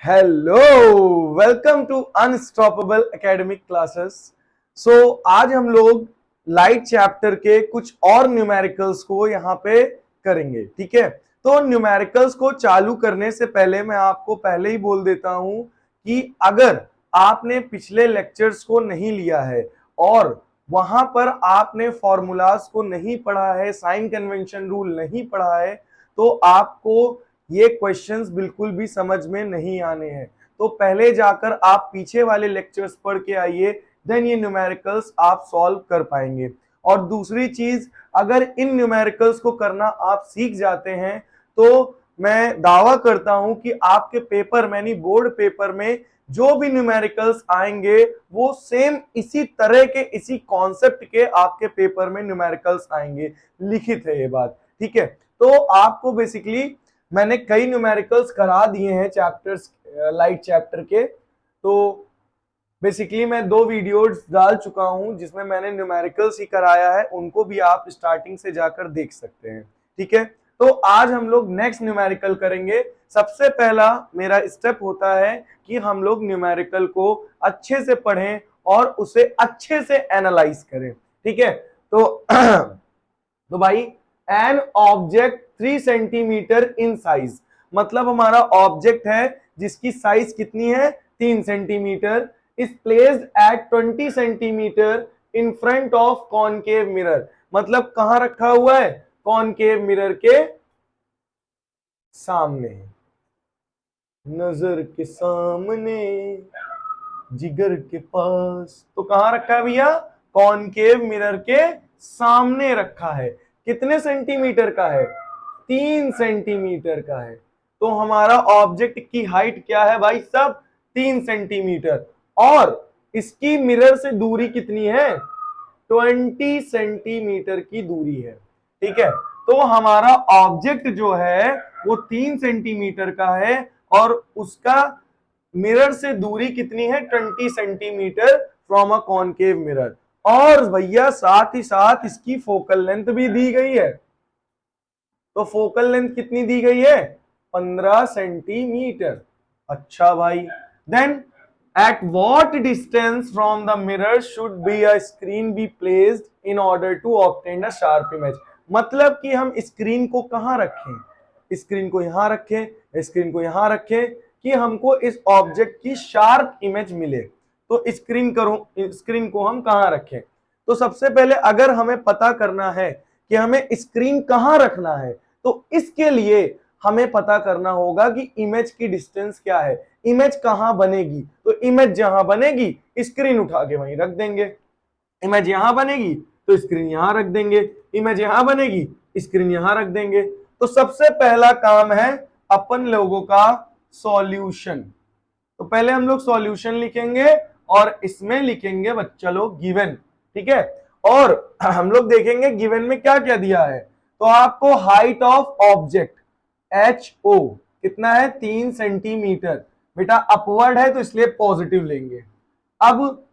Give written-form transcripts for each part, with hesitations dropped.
Hello, welcome to unstoppable academic classes. आज हम लोग लाइट चैप्टर के कुछ और न्यूमेरिकल्स को यहाँ पे करेंगे। ठीक है, तो न्यूमेरिकल्स को चालू करने से पहले मैं आपको पहले ही बोल देता हूँ कि अगर आपने पिछले लेक्चर्स को नहीं लिया है और वहां पर आपने फॉर्मूलाज को नहीं पढ़ा है, साइन कन्वेंशन रूल नहीं पढ़ा है, तो आपको ये क्वेश्चंस बिल्कुल भी समझ में नहीं आने हैं। तो पहले जाकर आप पीछे वाले लेक्चर्स पढ़ के आइए, देन ये न्यूमेरिकल्स आप सॉल्व कर पाएंगे। और दूसरी चीज, अगर इन न्यूमेरिकल्स को करना आप सीख जाते हैं तो मैं दावा करता हूं कि आपके पेपर में, यानी बोर्ड पेपर में जो भी न्यूमेरिकल्स आएंगे वो सेम इसी तरह के, इसी कॉन्सेप्ट के आपके पेपर में न्यूमेरिकल्स आएंगे। लिखित है ये बात। ठीक है, तो आपको बेसिकली मैंने कई न्यूमेरिकल्स करा दिए हैं चैप्टर्स, लाइट चैप्टर के। तो बेसिकली मैं 2 वीडियोस डाल चुका हूं जिसमें मैंने न्यूमेरिकल्स ही कराया है, उनको भी आप स्टार्टिंग से जाकर देख सकते हैं। ठीक है, तो आज हम लोग नेक्स्ट न्यूमेरिकल करेंगे। सबसे पहला मेरा स्टेप होता है कि हम लोग न्यूमेरिकल को अच्छे से पढ़ें और उसे अच्छे से एनालाइज करें। ठीक है, तो भाई, an object 3 centimetre in size, मतलब हमारा ऑब्जेक्ट है जिसकी साइज कितनी है, 3 centimetre, is placed eight 20 centimetre in front of concave mirror. मतलब कहां रखा हुआ है, कॉनकेव मिरर के सामने, नजर के सामने, जिगर के पास। तो कहां रखा है भैया, कॉनकेव मिरर के सामने रखा है। कितने सेंटीमीटर का है, 3 सेंटीमीटर का है। तो हमारा ऑब्जेक्ट की हाइट क्या है भाई साहब, 3 सेंटीमीटर, और इसकी मिरर से दूरी कितनी है, 20 सेंटीमीटर की दूरी है। ठीक है, तो हमारा ऑब्जेक्ट जो है वो 3 सेंटीमीटर का है और उसका मिरर से दूरी कितनी है, 20 centimetre from a concave mirror. और भैया साथ ही साथ इसकी फोकल लेंथ भी दी गई है। तो फोकल लेंथ कितनी दी गई है, 15 सेंटीमीटर। अच्छा भाई, then at what distance from the mirror should be a screen be placed in order to obtain a sharp image. मतलब कि हम स्क्रीन को कहां रखें, स्क्रीन को यहां रखें, स्क्रीन को यहां रखें कि हमको इस ऑब्जेक्ट की शार्प इमेज मिले। तो स्क्रीन को हम कहां रखें। तो सबसे पहले अगर हमें पता करना है कि हमें स्क्रीन कहां रखना है, तो इसके लिए हमें पता करना होगा कि इमेज की डिस्टेंस क्या है, इमेज कहां बनेगी। तो इमेज जहां बनेगी स्क्रीन उठा के वहीं रख देंगे। इमेज यहां बनेगी तो स्क्रीन यहां रख देंगे, इमेज यहां बनेगी स्क्रीन यहां रख देंगे। तो सबसे पहला काम है अपन लोगों का सॉल्यूशन। तो पहले हम लोग सॉल्यूशन लिखेंगे और इसमें लिखेंगे बच्चा लोग गिवन। ठीक है, और हम लोग देखेंगे गिवन में क्या क्या दिया है। तो आपको हाइट ऑफ ऑब्जेक्ट HO कितना है, 3 सेंटीमीटर। बेटा अपवर्ड है तो इसलिए पॉजिटिव लेंगे। अब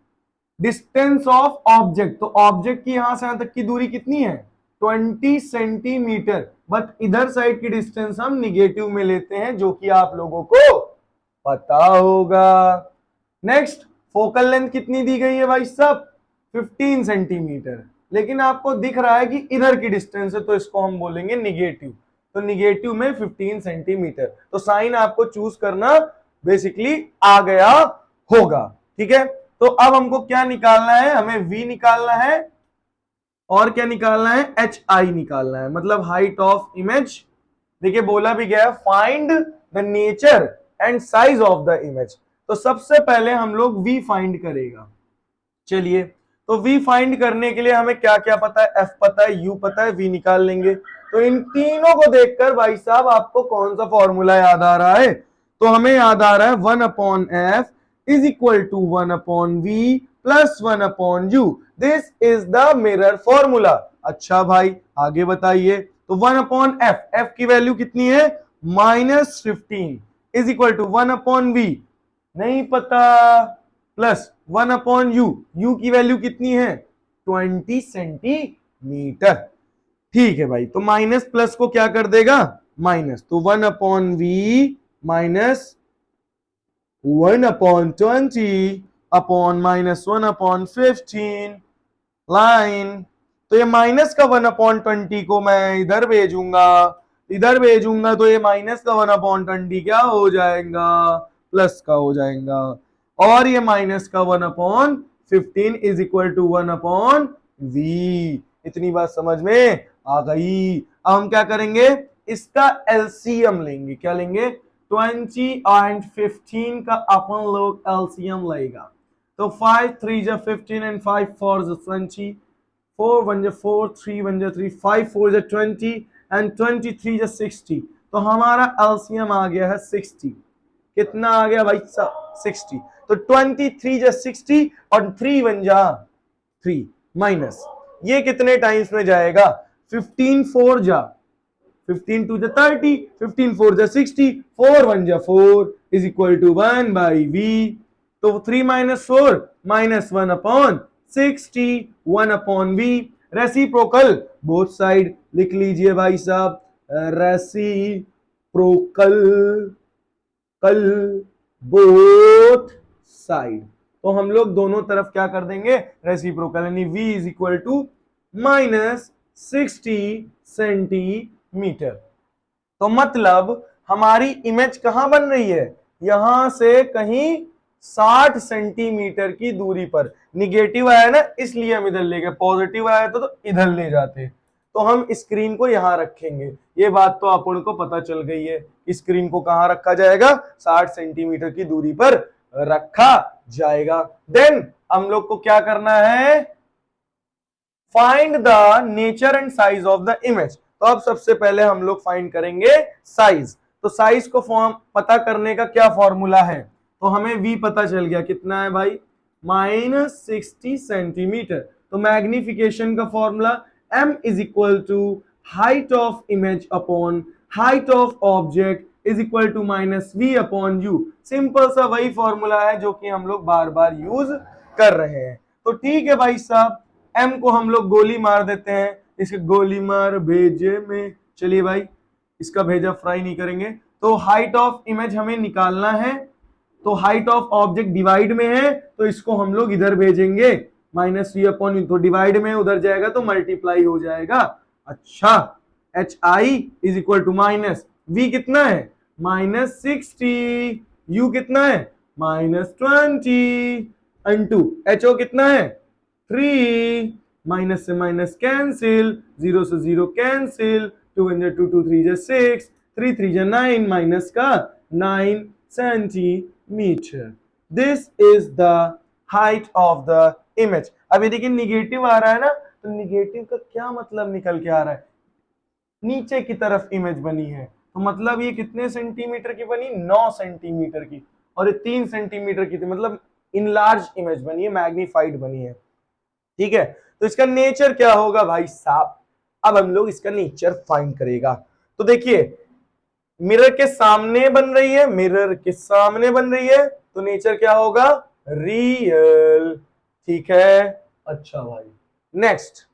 डिस्टेंस ऑफ ऑब्जेक्ट, तो ऑब्जेक्ट की यहां से यहां तक की दूरी कितनी है, 20 सेंटीमीटर। बट इधर साइड की डिस्टेंस हम निगेटिव में लेते हैं, जो कि आप लोगों को पता होगा। नेक्स्ट, फोकल लेंथ कितनी दी गई है भाई साहब, 15 सेंटीमीटर। लेकिन आपको दिख रहा है कि इधर की डिस्टेंस है तो इसको हम बोलेंगे निगेटिव। तो निगेटिव में 15 सेंटीमीटर। तो साइन आपको चूज करना बेसिकली आ गया होगा। ठीक है, तो अब हमको क्या निकालना है, हमें V निकालना है और क्या निकालना है, HI निकालना है, मतलब हाइट ऑफ इमेज। देखिए बोला भी गया find the nature and size of the image. तो सबसे पहले हम लोग V फाइंड करेगा। चलिए, तो V फाइंड करने के लिए हमें क्या क्या पता है, F पता है, U पता है, V निकाल लेंगे। तो इन तीनों को देखकर भाई साहब आपको कौन सा फॉर्मूला याद आ रहा है, तो हमें याद आ रहा है 1/F is equal to 1/V plus 1/U। This is the mirror formula. अच्छा भाई आगे बताइए। तो 1/F, F की वैल्यू कितनी है, -15 इज इक्वल टू 1/V, नहीं पता, प्लस 1/U, U की वैल्यू कितनी है, 20 सेंटीमीटर। ठीक है भाई, तो माइनस प्लस को क्या कर देगा, माइनस। तो 1/V माइनस 1/20 अपॉन -1/15 लाइन। तो ये माइनस का 1/20 को मैं इधर भेजूंगा तो ये माइनस का 1/20 क्या हो जाएगा, प्लस का हो जाएगा। और ये माइनस का 1/15 इज इक्वल टू 1/v। इतनी बात समझ में आ गई। अब हम क्या करेंगे, इसका एलसीएम लेंगे। क्या लेंगे, 20 एंड 15 का अपन लोग एलसीएम लेगा। तो 5 3 जा 15 एंड 5 4 जा 20, 4 1 जा 4, 3 1 जा 3, 5 4 जा 20 एंड 23 जा 60। तो हमारा एलसीएम आ गया है 60। कितना आ गया भाई साहब, 60। तो 23 जा 60 और 3 1 जा 3 माइनस, ये कितने टाइम्स में जाएगा, 15 4 जा 15 2 जा 30, 15 4 जा 60, 4 1 जा 4 इज इक्वल टू 1/v। तो 3 - 4 -1/60, 1/v। रेसिप्रोकल बोथ साइड लिख लीजिए भाई साहब, रेसिप्रोकल कल बोथ साइड। तो हम लोग दोनों तरफ क्या कर देंगे, रेसिप्रोकल, यानी v is equal to -60 centimetre. तो मतलब हमारी इमेज कहां बन रही है, यहां से कहीं 60 सेंटीमीटर की दूरी पर। निगेटिव आया ना इसलिए हम इधर ले गए, पॉजिटिव आया तो इधर ले जाते। तो हम स्क्रीन को यहां रखेंगे। ये बात तो अपन को पता चल गई है, स्क्रीन को कहां रखा जाएगा, 60 सेंटीमीटर की दूरी पर रखा जाएगा। देन हम लोग को क्या करना है, find the nature and size of the image. तो अब सबसे पहले हम लोग फाइंड करेंगे साइज। तो साइज को फॉर्म पता करने का क्या फॉर्मूला है, तो हमें v पता चल गया, कितना है भाई, -60 सेंटीमीटर। तो मैग्निफिकेशन का formula m is equal to height of image upon height of object is equal to -v/u। Simple सा वही फॉर्मूला है जो कि हम लोग बार बार यूज कर रहे हैं। तो ठीक है भाई साहब, m को हम लोग गोली मार देते हैं, इसके गोली मार भेजे में। चलिए भाई, इसका भेजा फ्राई नहीं करेंगे। तो हाइट ऑफ इमेज हमें निकालना है, तो हाइट ऑफ ऑब्जेक्ट डिवाइड में है तो इसको हम लोग इधर भेजेंगे, -v/u। तो डिवाइड में उधर जाएगा तो मल्टीप्लाई हो जाएगा। अच्छा, H I is equal to minus, v कितना है -60, u कितना है -20, इंटू एच ओ कितना है 3, माइनस से माइनस कैंसिल, 0 से 0 कैंसिल, 2 1 2 2 3 6, 3 3 9, माइनस का 9 centimetre. This is the height of the image. अब ये देखिए निगेटिव आ रहा है ना, तो निगेटिव का क्या मतलब निकल के आ रहा है, नीचे की तरफ इमेज बनी है, तो मतलब ये कितने सेंटीमीटर की बनी, 9 सेंटीमीटर की। और ये 3 सेंटीमीटर की थी, मतलब इनलार्ज इमेज बनी है, मैग्नीफाइड बनी है। ठीक है, तो इसका नेचर क्या होगा भाई साहब, अब हम लोग इसका नेचर फाइंड करेगा। तो देखिए मिरर के सामने बन रही है, मिरर के सामने बन रही है, तो नेचर क्या होगा, रियल। ठीक है, अच्छा भाई नेक्स्ट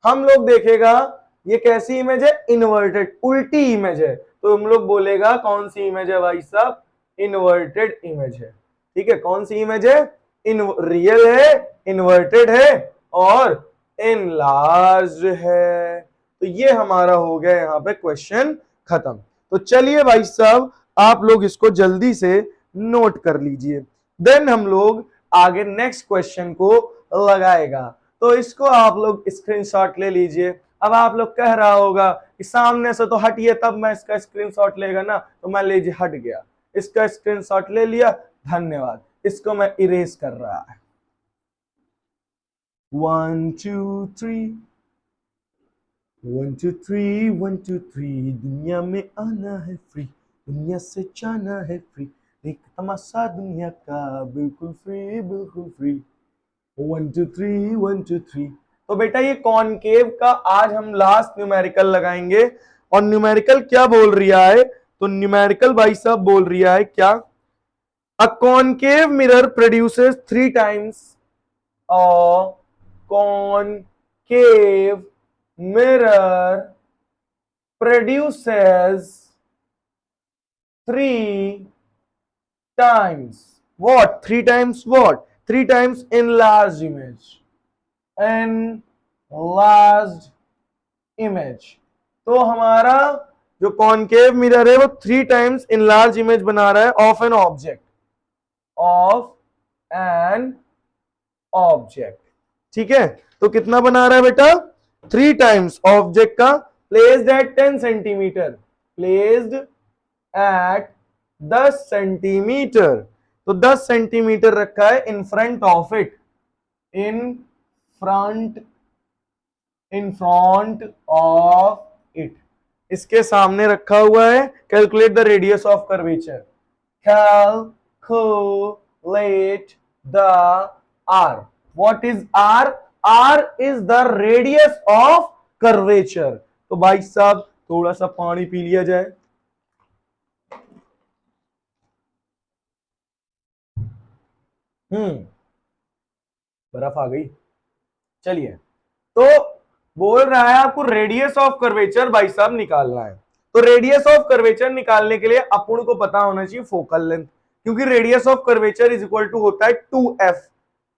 हम लोग देखेगा ये कैसी इमेज है, इन्वर्टेड, उल्टी इमेज है। तो हम लोग बोलेगा कौन सी इमेज है भाई साहब, इन्वर्टेड इमेज है। ठीक है, कौन सी इमेज है, रियल है, इन्वर्टेड है और इनलार्ज है। तो ये हमारा हो गया यहाँ पे क्वेश्चन खत्म। तो चलिए भाई साहब आप लोग इसको जल्दी से नोट कर लीजिए, देन हम लोग आगे नेक्स्ट क्वेश्चन को लगाएगा। तो इसको आप लोग स्क्रीनशॉट ले लीजिए। अब आप लोग कह रहा होगा कि सामने से तो हटिए तब मैं इसका स्क्रीनशॉट लेगा ना, तो मैं लीजिए हट गया, इसका स्क्रीनशॉट ले लिया, धन्यवाद। इसको मैं इरेज कर रहा है। 1 2 3 1 2 3 1 2 3, दुनिया में आना है फ्री, दुनिया से जाना है फ्री, एक तमाशा दुनिया का बिल्कुल फ्री, बिल्कुल फ्री। 1 2 3 1 2 3। तो बेटा ये कॉनकेव का आज हम लास्ट न्यूमेरिकल लगाएंगे। और न्यूमेरिकल क्या बोल रहा है, तो न्यूमेरिकल भाई साहब बोल रहा है क्या, a concave mirror produces 3 times, a concave mirror produces 3 times what? 3 times what? 3 times enlarged image. Enlarged image. तो हमारा जो कॉनकेव मिरर है वो 3 टाइम्स enlarged इमेज बना रहा है of an object, of an object. ठीक है, तो कितना बना रहा है बेटा? 3 टाइम्स ऑब्जेक्ट का, placed at 10 centimetre, placed at 10 centimetre. तो 10 सेंटीमीटर रखा है in front of it, in front of it, इसके सामने रखा हुआ है। Calculate the radius of curvature, calculate the R. What is R? R is the radius of curvature. तो भाई साहब थोड़ा सा पानी पी लिया जाए। बर्फ आ गई। चलिए, तो बोल रहा है आपको रेडियस ऑफ कर्वेचर भाई साहब निकालना है। तो रेडियस ऑफ कर्वेचर निकालने के लिए अपन को पता होना चाहिए फोकल लेंथ, क्योंकि radius of curvature is equal to होता है 2f।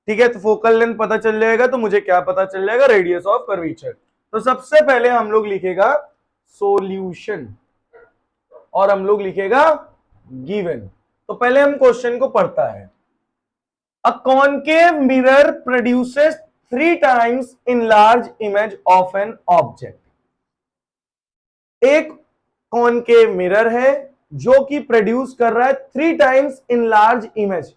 ठीक है, तो फोकल लेंथ पता चल जाएगा, तो मुझे क्या पता चल जाएगा? Radius of curvature. तो सबसे पहले हम लोग लिखेगा सॉल्यूशन और हम लोग लिखेगा गिवन। तो पहले हम क्वेश्चन को पढ़ता है। A concave mirror produces 3 times enlarged image of an object। एक कॉनकेव मिरर है जो कि प्रोड्यूस कर रहा है 3 times enlarged image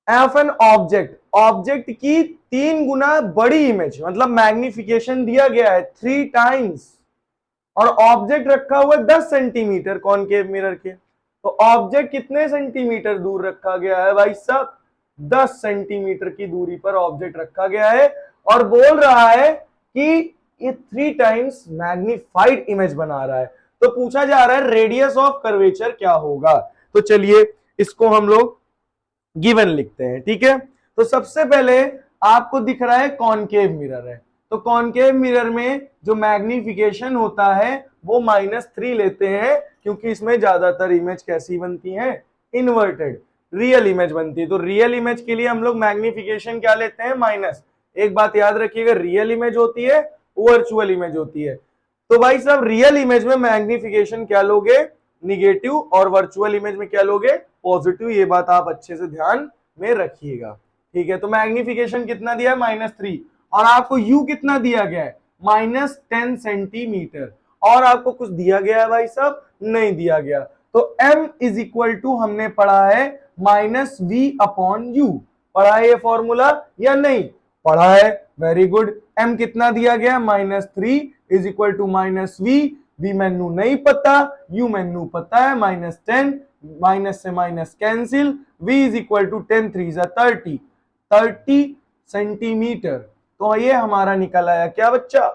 of an object, object की 3 गुना बड़ी इमेज, मतलब मैग्निफिकेशन दिया गया है 3 टाइम्स, और ऑब्जेक्ट रखा हुआ 10 सेंटीमीटर कॉनकेव मिरर के। तो ऑब्जेक्ट कितने सेंटीमीटर दूर रखा गया है भाई साहब? 10 सेंटीमीटर की दूरी पर ऑब्जेक्ट रखा गया है, और बोल रहा है कि ये 3 टाइम्स मैग्निफाइड इमेज बना रहा है। तो पूछा जा रहा है रेडियस ऑफ कर्वेचर क्या होगा। तो चलिए इसको हम लोग गिवन लिखते हैं। ठीक है, तो सबसे पहले आपको दिख रहा है कॉनकेव मिरर है, तो कॉनकेव मिरर में जो मैग्निफिकेशन होता है वो -3 लेते हैं, क्योंकि इसमें ज्यादातर इमेज कैसी बनती है? इन्वर्टेड रियल इमेज बनती है। तो रियल इमेज के लिए हम लोग मैग्निफिकेशन क्या लेते हैं? माइनस। एक बात याद रखिएगा, रियल इमेज होती है, वर्चुअल इमेज होती है। तो भाई साहब रियल इमेज में मैग्निफिकेशन क्या लोगे? निगेटिव, और वर्चुअल इमेज में क्या लोगे? पॉजिटिव। ये बात आप अच्छे से ध्यान में रखिएगा। ठीक है, तो मैग्निफिकेशन कितना दिया है? -3, और आपको यू कितना दिया गया है? -10 सेंटीमीटर। और आपको कुछ दिया गया है भाई साहब? नहीं दिया गया। तो m इज इक्वल टू हमने पढ़ा है -v/u। पढ़ा है ये फॉर्मूला या नहीं पढ़ा है? Very good. m कितना दिया गया? -3 is equal to -v। v मैनू नहीं पता, u मैनू पता है, -10, माइनस से minus cancel, v is equal to 10 3 30 centimetre. तो ये हमारा निकल आया क्या बच्चा?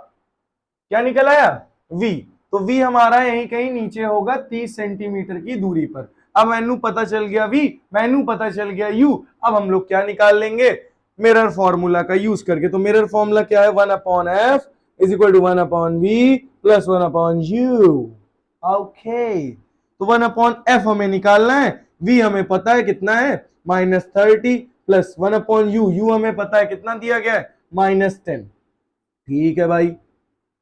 क्या निकल आया? v। तो v हमारा यहीं कहीं नीचे होगा 30 सेंटीमीटर की दूरी पर। अब मैनू पता चल गया v, मैनू पता चल गया u। अब हम लोग क्या निकाल लेंगे? मिरर फॉर्मूला का यूज करके। तो मिरर फॉर्मूला क्या है? 1/f is equal to 1/v plus 1/u। Okay, तो 1/f हमें निकालना है, v हमें पता है कितना है? -30 प्लस 1/u, u हमें पता है कितना दिया गया है? -10। ठीक है भाई,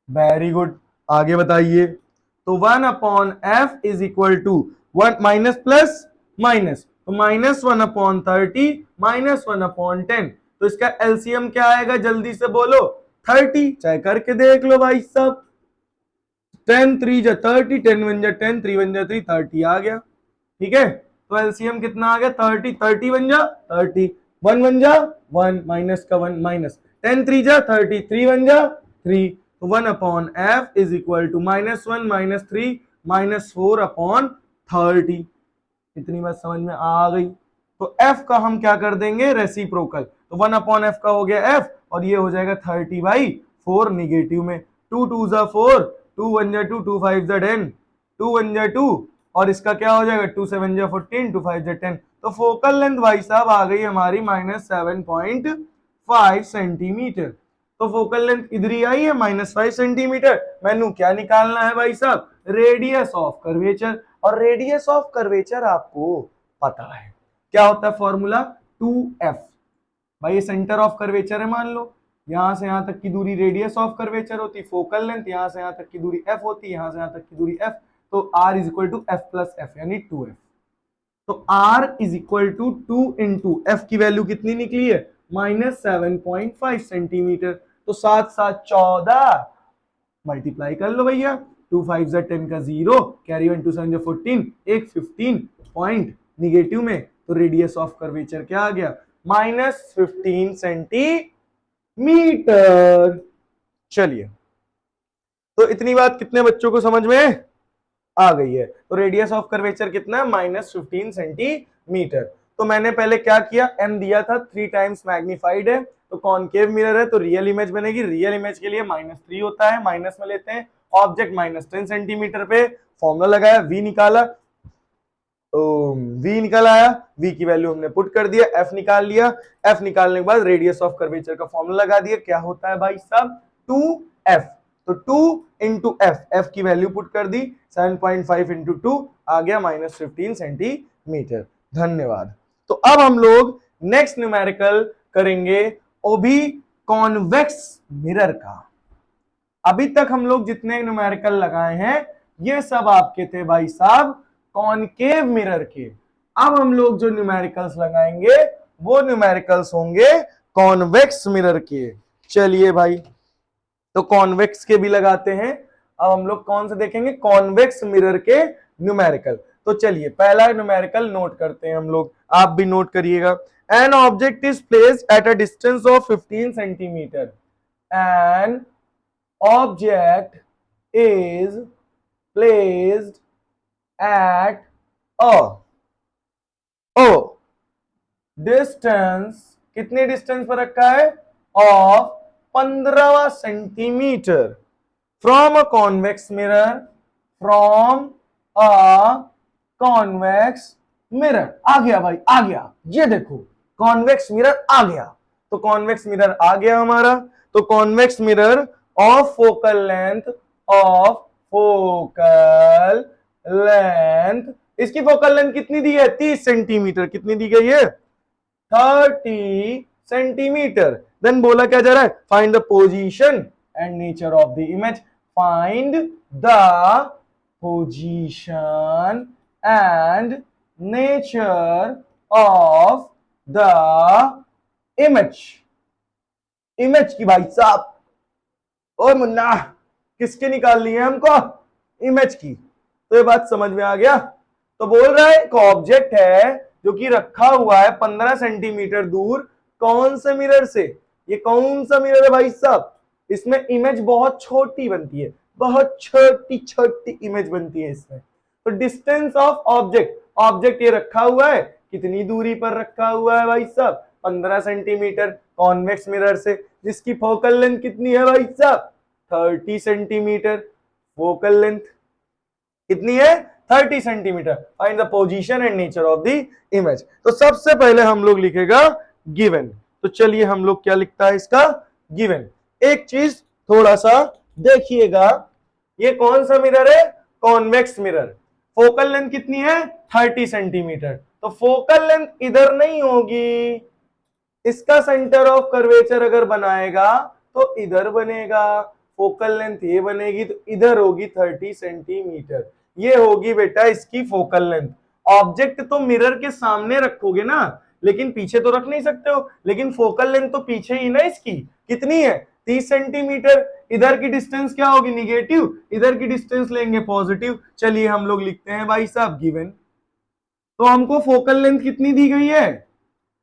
वेरी गुड। आगे बताइए। तो 1/f is equal to 1 minus plus minus, तो -1/30 -1/10। तो इसका एलसीएम क्या आएगा? जल्दी से बोलो। 30, चाहे करके देख लो भाई साहब। 10 3 जा 30, 10 1 जा 10, 3 1 जा 3, 30 आ गया। ठीक है, तो एलसीएम कितना आ गया? 30, 30 1 जा 30, 1 1 जा 1, माइनस का 1 माइनस, 10 3 जा 30, 3 1 जा 3। तो 1/f इज इक्वल टू -1 -3 -4/30। इतनी बात समझ में आ गई? तो f का हम क्या कर देंगे? रेसिप्रोकल। तो 1/f का हो गया f, और ये हो जाएगा 30/4 निगेटिव में। 2 2 जा 4, 2 1 जा 2, 2 5 जा 10, 2 1 जा 2, और इसका क्या हो जाएगा? 2 7 जा 14, 2 5 जा 10। तो फोकल लेंथ भाई साहब आ गई हमारी -7.5 सेंटीमीटर। तो फोकल लेंथ इधर ही आई है -5 सेंटीमीटर। मैनू क्या निकालना है भाई साहब? Radius of curvature. और रेडियस ऑफ कर्वेचर आपको पता है। क्या होता है फॉर्मूला? 2f। भाई ये सेंटर ऑफ कर्वेचर है, मान लो यहां से यहां तक की दूरी रेडियस ऑफ कर्वेचर होती, फोकल लेंथ यहां से यहां तक की दूरी f होती, यहां से यहां तक की दूरी f, तो r is equal to f plus f यानी 2f। तो r is equal to 2 into f की वैल्यू कितनी निकली है? -7.5 सेंटीमीटर। तो 7 7 14 मल्टीप्लाई कर लो भैया, 2 5 जा 10 का 0, कैरी 1 2 7 जा 14, एक 15 पॉइंट निगेटिव में, तो रेडियस ऑफ कर्वेचर क्या आ गया? -15 सेंटीमीटर। चलिए, तो इतनी बात कितने बच्चों को समझ में आ गई है? तो रेडियस ऑफ कर्वेचर कितना है? -15 सेंटीमीटर। तो मैंने पहले क्या किया, m दिया था 3 टाइम्स मैग्नीफाइड है, तो कॉनकेव मिरर है तो रियल इमेज बनेगी। रियल इमेज के लिए -3 होता है, माइनस में लेते हैं। ऑब्जेक्ट -10 सेंटीमीटर पे, फॉर्मूला लगाया, v निकाला, v निकल आया, v की वैल्यू हमने पुट कर दिया, f निकाल लिया, f निकालने के बाद रेडियस ऑफ कर्वेचर का फॉर्मूला लगा दिया। क्या होता है भाई साहब? 2f। तो 2 इंटू f की वैल्यू पुट कर दी, 7.5 इंटू 2 आ गया -15 सेंटीमीटर। धन्यवाद। तो अब हम लोग नेक्स्ट न्यूमेरिकल करेंगे, वो भी कॉन्वेक्स मिरर का। अभी तक हम लोग जितने न्यूमेरिकल लगाए हैं ये सब आपके थे भाई साहब कॉनकेव मिरर के। अब हम लोग जो न्यूमेरिकल्स लगाएंगे वो न्यूमेरिकल्स होंगे कॉन्वेक्स मिरर के। चलिए भाई, तो कॉन्वेक्स के भी लगाते हैं। अब हम लोग कौन से देखेंगे? कॉन्वेक्स मिरर के न्यूमेरिकल। तो चलिए पहला न्यूमेरिकल नोट करते हैं हम लोग, आप भी नोट करिएगा। An object is placed at a distance of 15 centimetre. An object is placed at a distance, कितनी डिस्टेंस पर रखा है? Of 15 centimetre from a convex mirror, from a convex mirror. आ गया भाई, आ गया, ये देखो कॉन्वेक्स मिरर आ गया। तो कॉन्वेक्स मिरर आ गया हमारा। तो convex mirror of focal length, इसकी फोकल लेंथ कितनी दी है? 30 सेंटीमीटर। कितनी दी गई है? 30 सेंटीमीटर। देन बोला क्या जा रहा है? Find the position and nature of the image. Find the position and nature of the image. Image की भाई साहब, ओ मुन्ना, किसके निकालनी है हमको? इमेज की। तो ये बात समझ में आ गया। तो बोल रहा है एक ऑब्जेक्ट है जो कि रखा हुआ है 15 सेंटीमीटर दूर, कौन से मिरर से? ये कौन सा मिरर है भाई साहब? इसमें इमेज बहुत छोटी बनती है, बहुत छोटी छोटी इमेज बनती है इसमें। तो डिस्टेंस ऑफ ऑब्जेक्ट, ऑब्जेक्ट ये रखा हुआ है, कितनी दूरी पर रखा हुआ है भाई साहब? 15 सेंटीमीटर कॉन्वेक्स मिरर से, जिसकी फोकल लेंथ कितनी है भाई साहब? 30 सेंटीमीटर। फोकल लेंथ कितनी है? 30 centimetre. Find the position and nature of the image. तो सबसे पहले हम लोग लिखेगा गिवन। तो चलिए हम लोग क्या लिखता है इसका? गिवन। एक चीज थोड़ा सा देखिएगा, ये कौन सा मिरर है? Convex mirror. फोकल लेंथ कितनी है? 30 सेंटीमीटर। तो फोकल लेंथ इधर नहीं होगी, इसका सेंटर ऑफ कर्वेचर अगर बनाएगा तो इधर बनेगा। फोकल लेंथ ये बनेगी तो इधर होगी 30 सेंटीमीटर। ये होगी बेटा इसकी फोकल लेंथ। ऑब्जेक्ट तो मिरर के सामने रखोगे ना, लेकिन पीछे तो रख नहीं सकते हो, लेकिन फोकल लेंथ तो पीछे ही ना इसकी। कितनी है? 30 सेंटीमीटर। इधर की डिस्टेंस क्या होगी? निगेटिव। इधर की डिस्टेंस लेंगे पॉजिटिव। चलिए हम लोग लिखते हैं भाई साहब गिवन। तो हमको फोकल लेंथ कितनी दी गई है?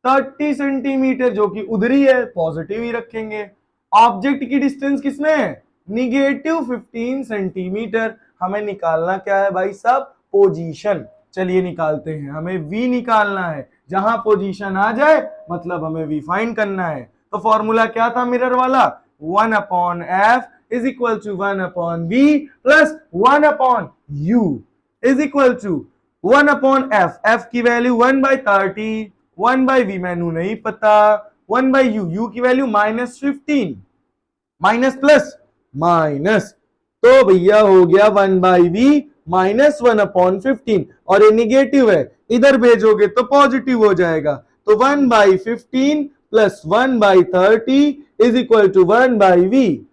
30 सेंटीमीटर, जो कि उधरी है, पॉजिटिव ही रखेंगे। ऑब्जेक्ट की डिस्टेंस किसमें है? Negative 15 centimetre. हमें निकालना क्या है भाई साहब? पोजीशन। चलिए निकालते हैं, हमें v निकालना है। जहां पोजीशन आ जाए मतलब हमें v फाइंड करना है। तो फॉर्मूला क्या था मिरर वाला? 1/f is equal to 1/v plus 1/u is equal to 1/f। f की वैल्यू 1/30, 1/v मैनू नहीं पता, 1/u, u की वैल्यू -15, माइनस प्लस माइनस, तो भैया हो गया 1/v -1/15 और ये निगेटिव है, इधर भेजोगे तो पॉजिटिव हो जाएगा। तो 1/15 plus 1/30 is equal to 1/v।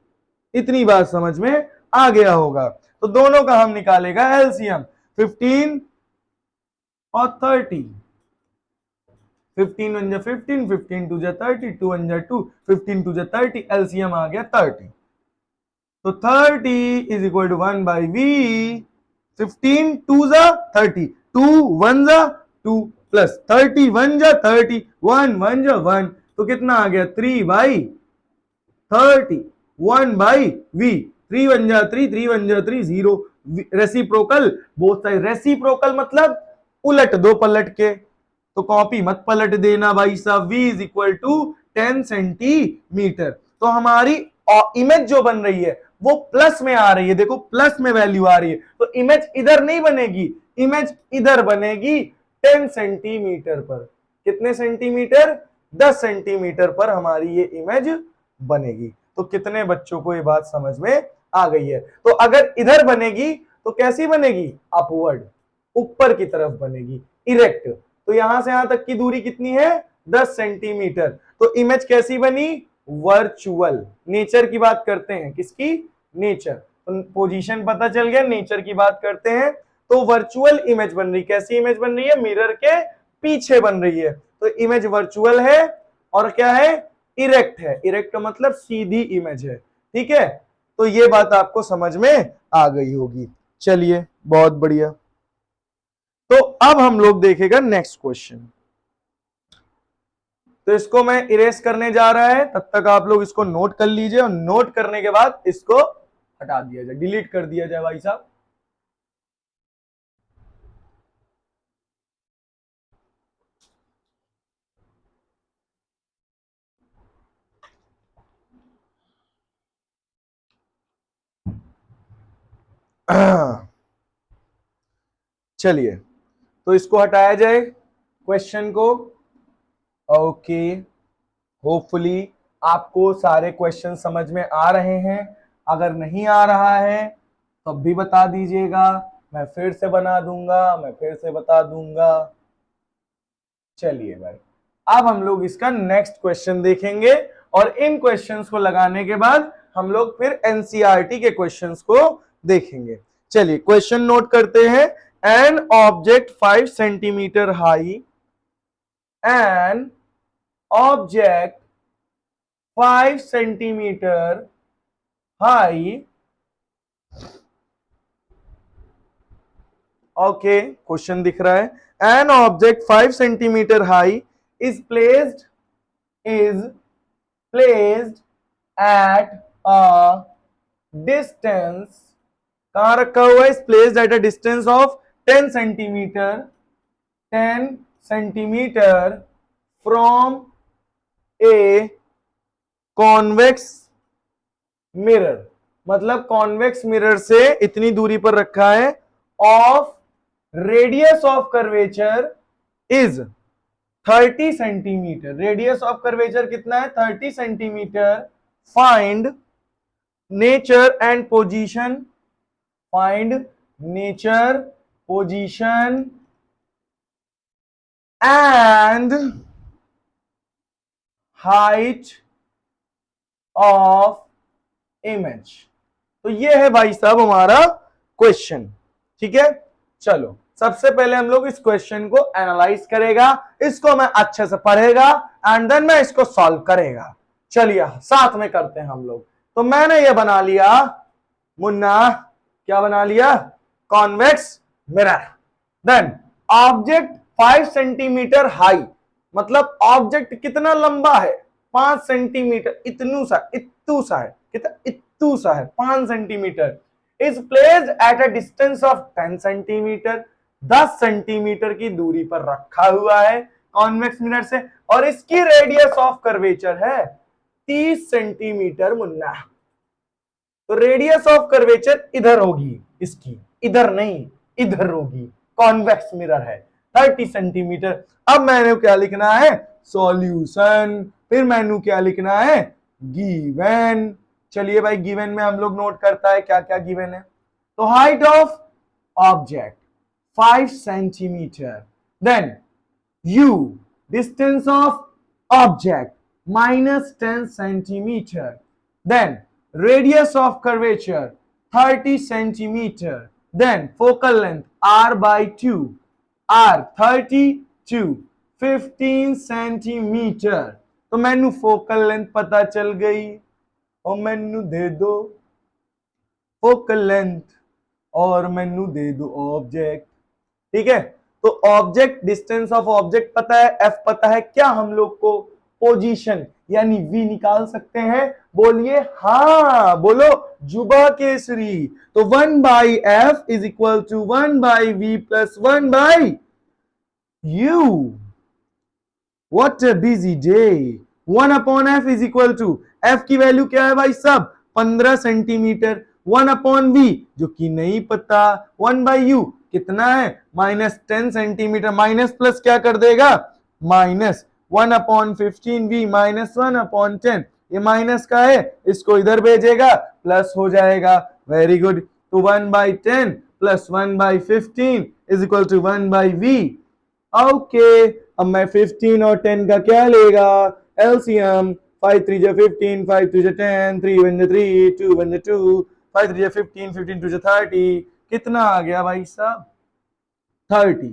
इतनी बात समझ में आ गया होगा। तो दोनों का हम निकालेगा एलसीएम, 15 और 30। 15 1 जा 15, 15 2 जा 30, 2 1 जा 2, 15 2 जा 30, एलसीएम आ गया 30। तो 30 इज इक्वल टू 1/v। 15 2 जा 30, 2 1 जा 2 प्लस 30 1 जा 30, 1 1 जा 1, तो कितना आ गया 3/30, 1/v। 3 1 जा 3, 3 1 जा 3, 0। रेसिप्रोकल, बोथ साइड रेसिप्रोकल मतलब उलट दो पलट के, तो कॉपी मत पलट देना भाई साहब। v is equal to 10 centimetre. तो हमारी इमेज जो बन रही है वो प्लस में आ रही है, देखो प्लस में वैल्यू आ रही है, तो इमेज इधर नहीं बनेगी, इमेज इधर बनेगी 10 सेंटीमीटर पर। कितने सेंटीमीटर? 10 सेंटीमीटर पर हमारी ये इमेज बनेगी। तो कितने बच्चों को ये बात समझ में आ गई है? तो अगर इधर बनेगी तो कैसी बनेगी? अपवर्ड, ऊपर की तरफ बनेगी, इरेक्ट। तो यहां से यहां तक की दूरी कितनी है? 10 सेंटीमीटर। तो इमेज कैसी बनी? वर्चुअल। नेचर की बात करते हैं, किसकी? नेचर। तो पोजीशन पता चल गया, नेचर की बात करते हैं तो वर्चुअल इमेज बन रही। कैसी इमेज बन रही है? मिरर के पीछे बन रही है। तो इमेज वर्चुअल है और क्या है? इरेक्ट है। इरेक्ट का मतलब सीधी इमेज है, ठीक है। तो ये बात आपको समझ में आ गई होगी। चलिए बहुत बढ़िया। तो अब हम लोग देखेगा नेक्स्ट क्वेश्चन। तो इसको मैं इरेज करने जा रहा है, तब तक आप लोग इसको नोट कर लीजिए और नोट करने के बाद इसको हटा दिया जाए, डिलीट कर दिया जाए भाई साहब। चलिए तो इसको हटाया जाए क्वेश्चन को। ओके, होपफुली आपको सारे क्वेश्चन समझ में आ रहे हैं। अगर नहीं आ रहा है तो अब भी बता दीजिएगा, मैं फिर से बना दूंगा, मैं फिर से बता दूंगा। चलिए भाई, अब हम लोग इसका नेक्स्ट क्वेश्चन देखेंगे और इन क्वेश्चंस को लगाने के बाद हम लोग फिर एनसीईआरटी के क्वेश्चंस को देखेंगे। चलिए क्वेश्चन नोट करते हैं। An object 5 centimetre high, an object 5 centimetre high, okay question दिख रहा है। An object 5 centimetre high is placed at a distance, कहां रखा हुआ है? Is placed at a distance of 10 centimetre, 10 centimetre from a convex mirror. मतलब convex mirror से इतनी दूरी पर रखा है। Of radius of curvature is 30 centimetre. Radius of curvature कितना है? 30 centimetre. Find nature and position, find nature, position and height of image. तो ये है भाई साहब हमारा क्वेश्चन, ठीक है। चलो सबसे पहले हम लोग इस क्वेश्चन को एनालाइज करेगा, इसको मैं अच्छे से पढ़ेगा एंड देन मैं इसको सॉल्व करेगा। चलिए साथ में करते हैं हम लोग। तो मैंने ये बना लिया मुन्ना, क्या बना लिया? Convex mirror. Then object 5 centimetre high, मतलब ऑब्जेक्ट कितना लंबा है? 5 सेंटीमीटर, इतनू सा, इत्तू सा है, कितना इत्तू सा है, 5 centimetre. Is placed at a distance of 10 centimetre, 10 centimetre की दूरी पर रखा हुआ है कॉन्वेक्स मिरर से, और इसकी रेडियस ऑफ कर्वेचर है 30 सेंटीमीटर मुन्ना। तो रेडियस ऑफ कर्वेचर इधर होगी, इसकी इधर नहीं, इधर होगी। कॉन्वेक्स मिरर है 30 सेंटीमीटर। अब मैंने क्या लिखना है? सॉल्यूशन। फिर मैंने क्या लिखना है? गिवन। चलिए भाई गिवन में हम लोग नोट करता है क्या क्या गिवन है। तो height of object 5 centimeter. Then U, distance of object minus 10 centimeter. Then radius of curvature 30 centimeter. Then focal length R by 2, R 32, 15 centimeter. तो मैनू फोकल लेंथ पता चल गई और मैनू दे दो फोकल लेंथ और मैनू दे दो ऑब्जेक्ट। ठीक है, तो ऑब्जेक्ट डिस्टेंस ऑफ ऑब्जेक्ट पता है, एफ पता है, क्या हम लोग को पोजीशन यानी वी निकाल सकते हैं? बोलिए हाँ, बोलो जुबा केसरी। तो 1 by F is equal to 1 by V plus 1 by U. What a busy day. 1 upon F is equal to, F की वैल्यू क्या है भाई साहब? 15 सेंटीमीटर। 1 अपॉन वी जो कि नहीं पता, 1 बाई यू कितना है? Minus 10 centimetre. माइनस प्लस क्या कर देगा? Minus 1 upon 15 V minus 1 upon 10। ये माइनस का है, इसको इधर भेजेगा, प्लस हो जाएगा। Very good. तो 1 by 10 plus 1 by 15 is equal to 1 by V. Okay, अब मैं 15 और 10 का क्या लेगा? एलसीएम। 5 3 जा 15, 5 2 जा 10, 3 1 जा 3, 2 1 जा 2, 5 3 जा 15, 15 2 जा 30। कितना आ गया भाई साहब? 30।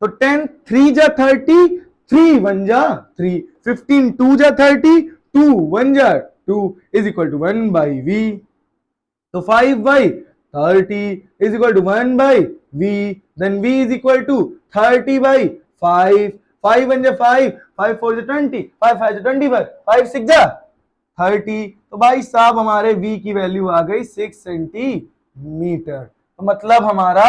तो 10 3 जा 30, 3 1 जा 3, 15 2 जा 30, 2 1 जा 2 is equal to 1 by v. तो 5 by 30 is equal to 1 by v. Then v is equal to 30 by 5। 5 1 जा 5, 5 4 जा 20, 5 5 जा 25, 5 6 जा 30। तो भाई साहब हमारे v की वैल्यू आ गई 6 सेंटीमीटर। तो मतलब हमारा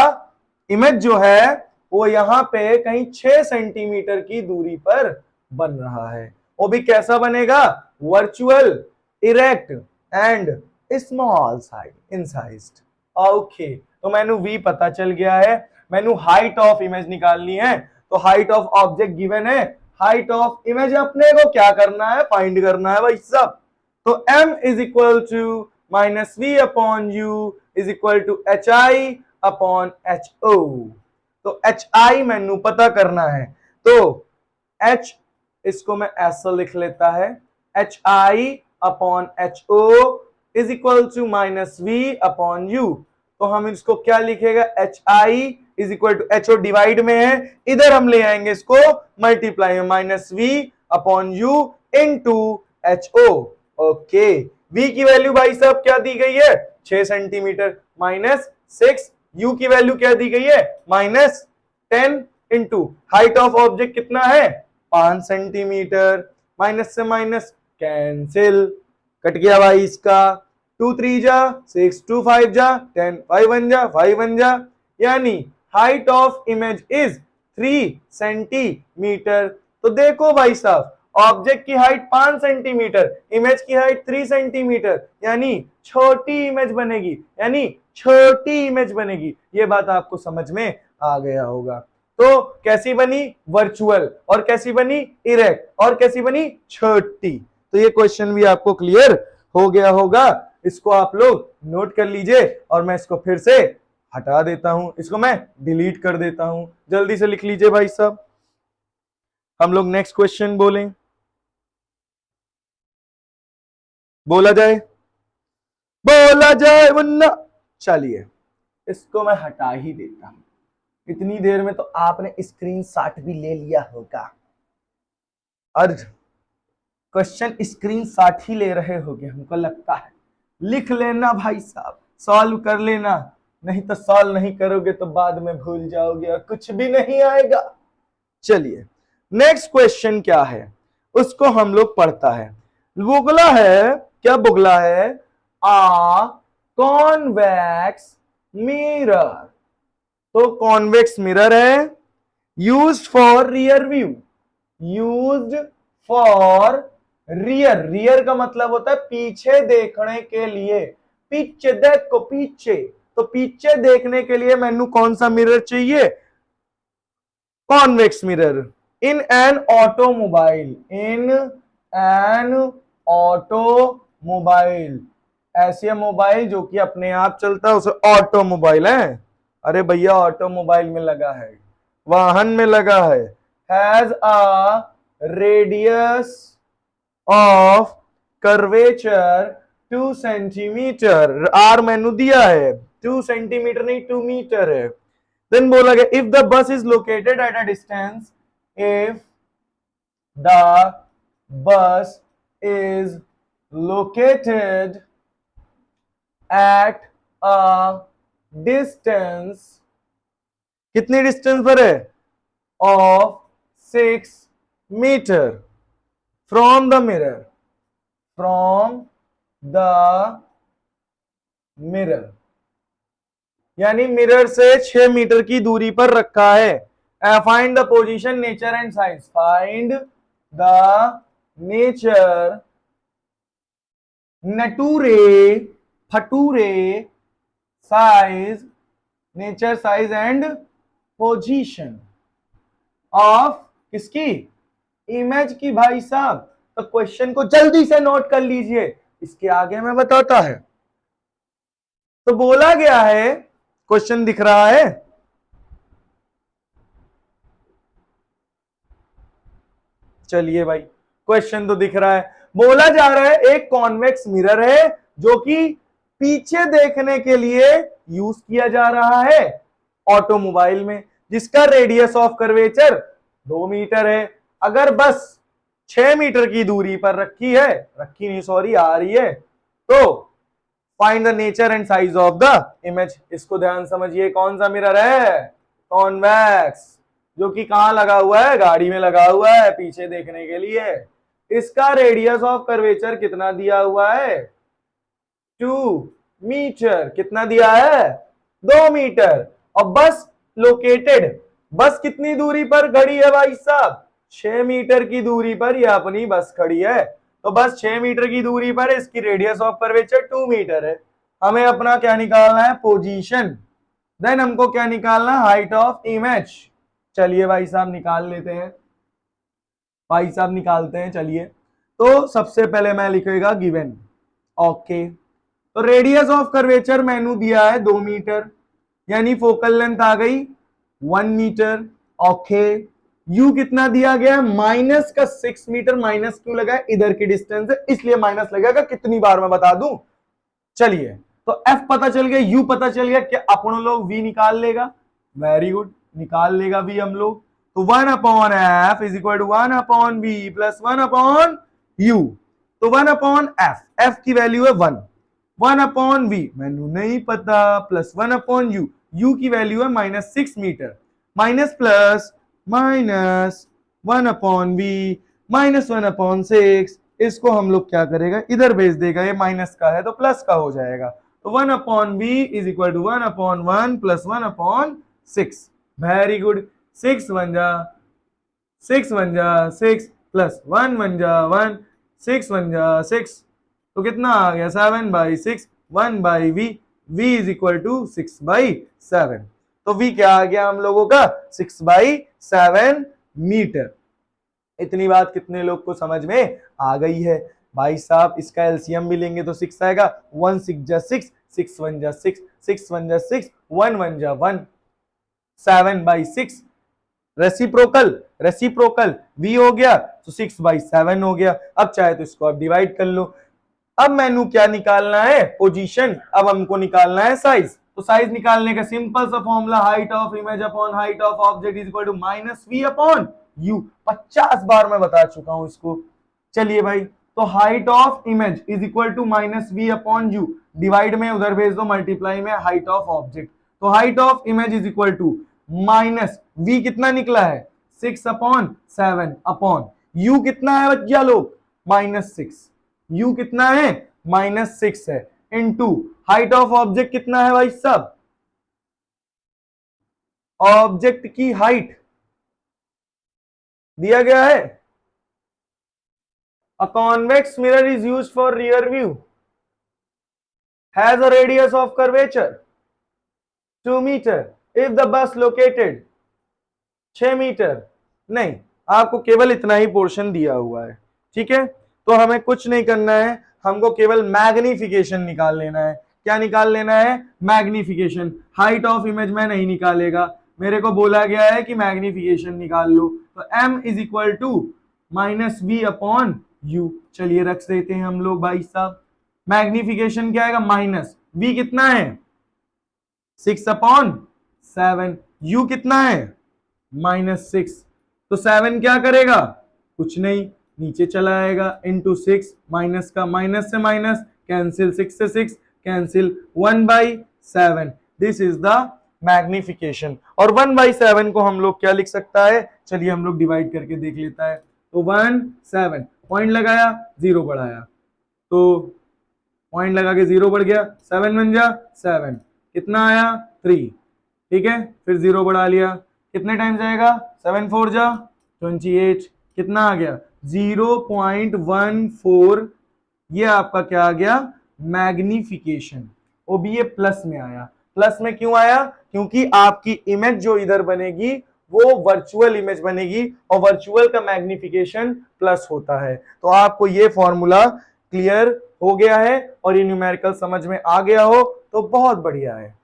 इमेज जो है वो यहाँ पे कहीं 6 सेंटीमीटर की दूरी पर बन रहा है। वो भी कैसा बनेगा? Virtual, erect and small size in size. Okay, तो मैंने v पता चल गया है। मैंने हाइट ऑफ इमेज निकालनी है, तो हाइट ऑफ ऑब्जेक्ट गिवन है, हाइट ऑफ इमेज अपने को क्या करना है? फाइंड करना है भाई साहब। तो m is equal to minus v upon u is equal to h i upon h o. तो एच आई मैनू पता करना है, तो h इसको मैं ऐसा लिख लेता है, h i upon h o is equal to minus v upon u. तो हम इसको क्या लिखेगा? H I is equal to, h o divide में है, इधर हम ले आएंगे इसको मल्टीप्लाई में, minus v upon u into h o. Okay, v की वैल्यू भाई साहब क्या दी गई है? 6 सेंटीमीटर माइनस 6। u की वैल्यू क्या दी गई है? Minus 10 into height of object कितना है? 5 सेंटीमीटर। माइनस से माइनस कैंसिल, कट गया भाई इसका। 2 3 जा 6, 2 5 जा 10, 5 1 जा 5 1 जा, यानी height of image is 3 centimetre. तो देखो भाई साहब, ऑब्जेक्ट की हाइट 5 सेंटीमीटर, इमेज की हाइट 3 सेंटीमीटर, यानी छोटी इमेज बनेगी, यानी छोटी इमेज बनेगी। ये बात आपको समझ में आ गया होगा। तो कैसी बनी? वर्चुअल, और कैसी बनी? इरेक्ट, और कैसी बनी? छोटी। तो ये क्वेश्चन भी आपको क्लियर हो गया होगा। इसको आप लोग नोट कर लीजिए, और मैं इसको फिर से हटा देता हूं, इसको मैं डिलीट कर देता हूं। जल्दी से लिख लीजिए भाई साहब, हम लोग नेक्स्ट क्वेश्चन बोलें। बोला जाए, बोला जाए मुन्ना। चलिए, इसको मैं हटा ही देता हूं। इतनी देर में तो आपने स्क्रीनशॉट भी ले लिया होगा, और क्वेश्चन स्क्रीनशॉट ही ले रहे होगे हमको लगता है। लिख लेना भाई साहब, सॉल्व कर लेना, नहीं तो सॉल्व नहीं करोगे तो बाद में भूल जाओगे और कुछ भी नहीं आएगा। चलिए, नेक्स्ट क्वेश्चन क्या है उसको हम लोग पढ़ता है। बुगला है, क्या बुगला है? आ कॉन्वेक्स मिरर। तो कॉन्वेक्स मिरर है, used for rear view, used for rear. Rear का मतलब होता है पीछे देखने के लिए। पीछे देखो, पीछे, तो पीछे देखने के लिए मैनू कौन सा मिरर चाहिए? Convex mirror. In an automobile, in an automobile, ऐसे मोबाइल जो कि अपने आप चलता है उसे ऑटोमोबाइल है। अरे भैया ऑटोमोबाइल में लगा है, वाहन में लगा है। Has a radius of curvature 2 centimetre. R मैंने दिया है, 2 सेंटीमीटर नहीं 2 मीटर है। देन बोला गया if the bus is located at a distance, if the bus is located at a distance, कितनी डिस्टेंस पर है, of 6 metre from the mirror, from the mirror, यानी मिरर से 6 मीटर की दूरी पर रखा है। Find the position, nature and size. Find the nature, nature future, size, nature size and position of किसकी, इमेज की। भाई साहब तो क्वेश्चन को जल्दी से नोट कर लीजिए, इसके आगे मैं बताता है। तो बोला गया है, क्वेश्चन दिख रहा है, चलिए भाई क्वेश्चन तो दिख रहा है। बोला जा रहा है एक कॉन्वेक्स मिरर है जो कि पीछे देखने के लिए यूज किया जा रहा है ऑटोमोबाइल में, जिसका रेडियस ऑफ कर्वेचर 2 मीटर है। अगर बस 6 मीटर की दूरी पर रखी नहीं सॉरी आ रही है, तो find the nature and size of the image. इसको ध्यान समझिए, कौन सा मिरर है, कॉन्वेक्स, जो कि कहां लगा हुआ है, गाड़ी में लगा हुआ है पीछे देखने के लिए। इसका रेडियस ऑफ कर्वेचर कितना दिया हुआ है, 2 मीटर। कितना दिया है, 2 मीटर। और बस लोकेटेड, बस कितनी दूरी पर खड़ी है भाई साहब, 6 मीटर की दूरी पर यह अपनी बस खड़ी है। तो बस 6 मीटर की दूरी पर इसकी रेडियस ऑफ कर्वेचर 2 मीटर है। हमें अपना क्या निकालना है, पोजीशन। देन हमको क्या निकालना, हाइट ऑफ इमेज। चलिए भाई साहब निकाल लेते हैं, भाई साहब निकालते हैं। चलिए तो सबसे पहले मैं लिखेगा गिवन, ओके। तो रेडियस ऑफ कर्वेचर मैंने दिया है 2 मीटर, यानी फोकल लेंथ आ गई 1 मीटर, ओके। यू कितना दिया गया है, माइनस का 6 मीटर। माइनस क्यों लगा है, इधर की डिस्टेंस है इसलिए माइनस लगेगा। कितनी बार मैं बता दूं, चलिए तो एफ पता चल गया, यू पता चल गया, क्या अपन लोग वी निकाल लेगा, वेरी गुड, निकाल लेगा वी हम लोग। तो 1 upon F is equal to 1 upon v plus 1 upon u. तो 1 अपॉन एफ, एफ की वैल्यू है 1, 1 अपॉन वी मैंने नहीं पता, प्लस 1 अपॉन यू, यू की वैल्यू है -6 metre, minus plus minus 1 upon v minus 1 upon 6। इसको हम लोग क्या करेगा, इधर भेज देगा, ये माइनस का है तो प्लस का हो जाएगा। तो 1 upon v is equal to 1 upon 1 plus 1 upon 6, very good. 6 1 जा 6 प्लस 1 1 जा 1, 6 1 जा 6, तो कितना आ गया 7/6, 1/v, v is equal to 6/7। तो v क्या आ गया हम लोगों का, 6/7 मीटर। इतनी बात कितने लोग को समझ में आ गई है भाई साहब। इसका एलसीएम भी लेंगे तो 6 आएगा, 1 6 जा 6, 6 1 जा 6, 6 1 जा 6, 1 1 जा 1, 7/6। रेसिप्रोकल, रेसिप्रोकल v हो गया तो 6/7 हो गया। अब चाहे तो इसको आप डिवाइड कर लो। अब मैंने क्या निकालना है, पोजीशन। अब हमको निकालना है साइज। तो साइज निकालने का सिंपल सा formula, height of image upon height of object is equal to -v upon u। 50 बार मैं बता चुका हूं इसको। चलिए भाई, तो height of image is equal to -v upon u, divide में उधर भेज दो, मल्टीप्लाई में हाइट ऑफ ऑब्जेक्ट। तो height of image is equal to minus v कितना निकला है, 6/7 अपॉन u कितना है बच्चा लोग, -6। u कितना है, -6 है, इनटू हाइट ऑफ ऑब्जेक्ट कितना है भाई साहब, ऑब्जेक्ट की हाइट दिया गया है। A convex mirror is used for rear view, has a radius of curvature 2 meter if the bus located 6 metre. नहीं, आपको केवल इतना ही पोर्शन दिया हुआ है, ठीक है। तो हमें कुछ नहीं करना है, हमको केवल मैग्निफिकेशन निकाल लेना है। क्या निकाल लेना है, मैग्निफिकेशन। हाइट ऑफ इमेज में नहीं निकालेगा, मेरे को बोला गया है कि मैग्निफिकेशन निकाल लो। तो m is equal to minus v upon u. चलिए रख देते हैं हम लोग भाई साहब। मैग्निफिकेशन क्या आएगा, माइनस v कितना है 6 अपॉन 7, u कितना है -6। तो 7 क्या करेगा, कुछ नहीं, नीचे चला आएगा, इंटू 6, माइनस का माइनस से माइनस कैंसिल, 6 से 6 cancel, 1/7। This is the magnification. और 1/7 को हम लोग क्या लिख सकता है, चलिए हम लोग डिवाइड करके देख लेता है। तो 1/7, पॉइंट लगाया 0 बढ़ाया, तो पॉइंट लगा के 0 बढ़ गया, 7 बन गया 7, कितना आया 3, ठीक है, फिर 0 बढ़ा लिया, कितने टाइम्स जाएगा 7 4 जा 28, कितना आ गया 0.14। ये आपका क्या आ गया, मैग्निफिकेशन। वो भी ये प्लस में आया। प्लस में क्यों आया, क्योंकि आपकी इमेज जो इधर बनेगी वो वर्चुअल इमेज बनेगी, और वर्चुअल का मैग्निफिकेशन प्लस होता है। तो आपको ये फॉर्मूला क्लियर हो गया है और ये न्यूमेरिकल समझ में आ गया हो तो बहुत बढ़िया है,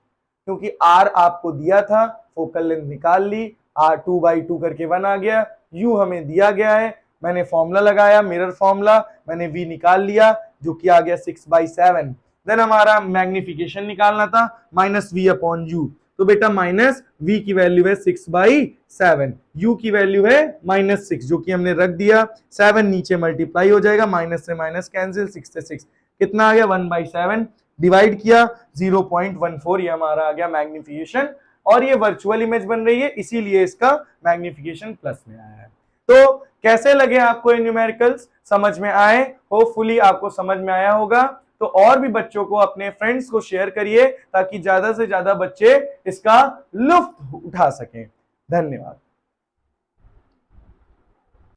क्योंकि r आपको दिया था, फोकल लेंथ निकाल ली, r 2/2 करके 1 आ गया, u हमें दिया गया है, मैंने फॉर्मूला लगाया मिरर फॉर्मूला, मैंने v निकाल लिया जो कि आ गया 6/7। देन हमारा मैग्निफिकेशन निकालना था -v अपॉन u। तो बेटा -v की वैल्यू है 6/7, u की वैल्यू है -6 जो कि हमने रख दिया, 7 नीचे मल्टीप्लाई हो जाएगा, माइनस से माइनस कैंसिल, 6 से 6 कितना आ गया 1/7, डिवाइड किया 0.14, ये हमारा आ गया मैग्निफिकेशन। और ये वर्चुअल इमेज बन रही है इसीलिए इसका मैग्निफिकेशन प्लस में आया है। तो कैसे लगे आपको ये न्यूमेरिकल्स, समझ में आए, होपफुली आपको समझ में आया होगा। तो और भी बच्चों को, अपने फ्रेंड्स को शेयर करिए ताकि ज्यादा से ज्यादा बच्चे इसका लुत्फ उठा सकें। धन्यवाद।